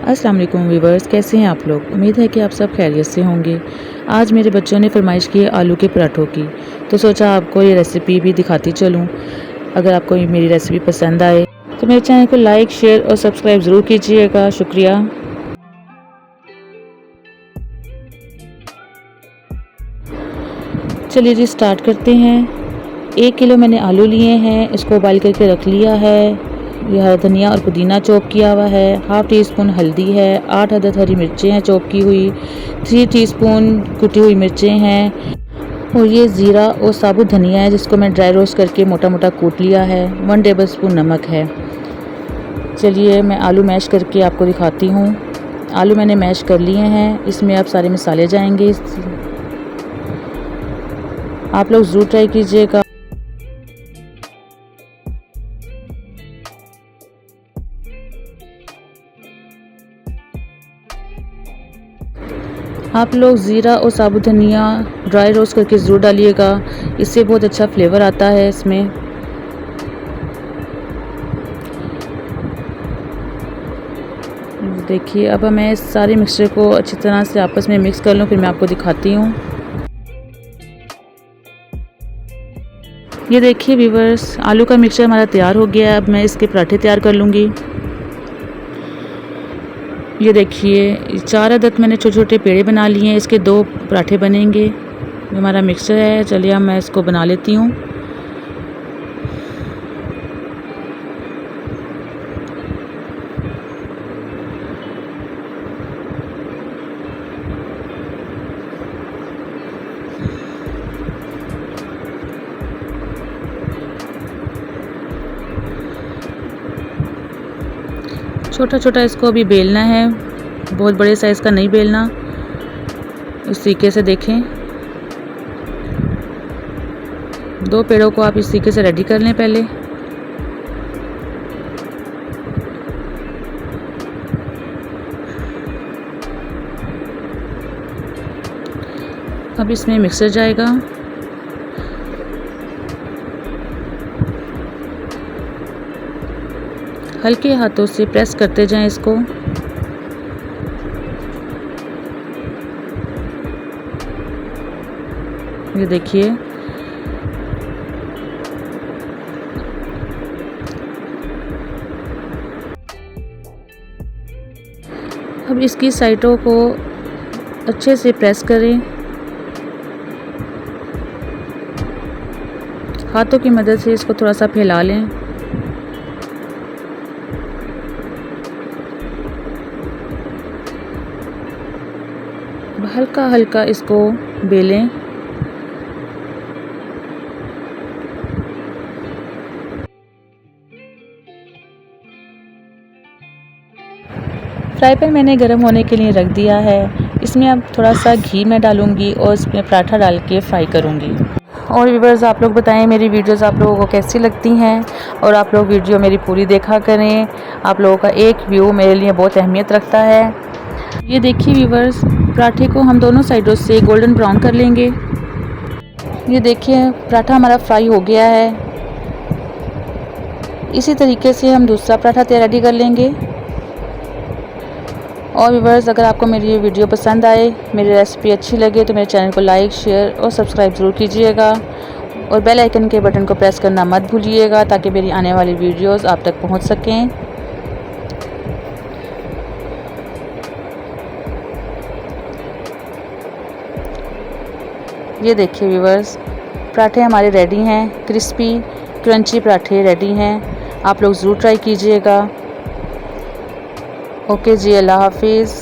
अस्सलाम वालेकुम व्यूवर्स, कैसे हैं आप लोग। उम्मीद है कि आप सब खैरियत से होंगे। आज मेरे बच्चों ने फरमाइश की है आलू के पराठों की, तो सोचा आपको ये रेसिपी भी दिखाती चलूं। अगर आपको मेरी रेसिपी पसंद आए तो मेरे चैनल को लाइक, शेयर और सब्सक्राइब ज़रूर कीजिएगा। शुक्रिया। चलिए जी स्टार्ट करते हैं। 1 किलो मैंने आलू लिए हैं, इसको उबाल करके रख लिया है। यह धनिया और पुदीना चॉप किया हुआ है। हाफ़ टी स्पून हल्दी है। 8 अदद हरी मिर्चें हैं चॉप की हुई। 3 टीस्पून कुटी हुई मिर्चें हैं। और ये ज़ीरा और साबुत धनिया है जिसको मैं ड्राई रोस्ट करके मोटा मोटा कूट लिया है। 1 टेबल स्पून नमक है। चलिए मैं आलू मैश करके आपको दिखाती हूँ। आलू मैंने मैश कर लिए हैं, इसमें अब सारे मसाले जाएंगे। आप लोग ज़रूर ट्राई कीजिएगा। आप लोग ज़ीरा और साबुत धनिया ड्राई रोस्ट करके ज़रूर डालिएगा, इससे बहुत अच्छा फ्लेवर आता है इसमें। देखिए अब मैं इस सारे मिक्सचर को अच्छी तरह से आपस में मिक्स कर लूँ, फिर मैं आपको दिखाती हूँ। ये देखिए व्यूवर्स, आलू का मिक्सचर हमारा तैयार हो गया है। अब मैं इसके पराठे तैयार कर लूँगी। ये देखिए 4 अदद मैंने छोटे छोटे पेड़े बना लिए हैं, इसके 2 पराठे बनेंगे। ये हमारा मिक्सचर है। चलिए अब मैं इसको बना लेती हूँ। छोटा छोटा इसको अभी बेलना है, बहुत बड़े साइज़ का नहीं बेलना। इस तरीके से देखें, 2 पेड़ों को आप इस तरीके से रेडी कर लें पहले। अब इसमें मिक्सर जाएगा। हल्के हाथों से प्रेस करते जाएं इसको। ये देखिए अब इसकी साइडों को अच्छे से प्रेस करें। हाथों की मदद से इसको थोड़ा सा फैला लें। हल्का हल्का इसको बेलें। फ्राई पैन मैंने गर्म होने के लिए रख दिया है। इसमें अब थोड़ा सा घी मैं डालूंगी और इसमें पराठा डाल के फ्राई करूंगी। और व्यूअर्स आप लोग बताएं मेरी वीडियोस आप लोगों को कैसी लगती हैं, और आप लोग वीडियो मेरी पूरी देखा करें। आप लोगों का एक व्यू मेरे लिए बहुत अहमियत रखता है। ये देखिए व्यूअर्स, पराठे को हम दोनों साइडों से गोल्डन ब्राउन कर लेंगे। ये देखिए पराठा हमारा फ्राई हो गया है। इसी तरीके से हम दूसरा पराठा तैयार रेडी कर लेंगे। और व्यूअर्स अगर आपको मेरी ये वीडियो पसंद आए, मेरी रेसिपी अच्छी लगे तो मेरे चैनल को लाइक, शेयर और सब्सक्राइब ज़रूर कीजिएगा। और बेल आइकन के बटन को प्रेस करना मत भूलिएगा ताकि मेरी आने वाली वीडियोस आप तक पहुंच सकें। ये देखिए व्यूअर्स, पराठे हमारे रेडी हैं। क्रिस्पी क्रंची पराठे रेडी हैं। आप लोग ज़रूर ट्राई कीजिएगा। ओके जी, अल्लाह हाफिज़।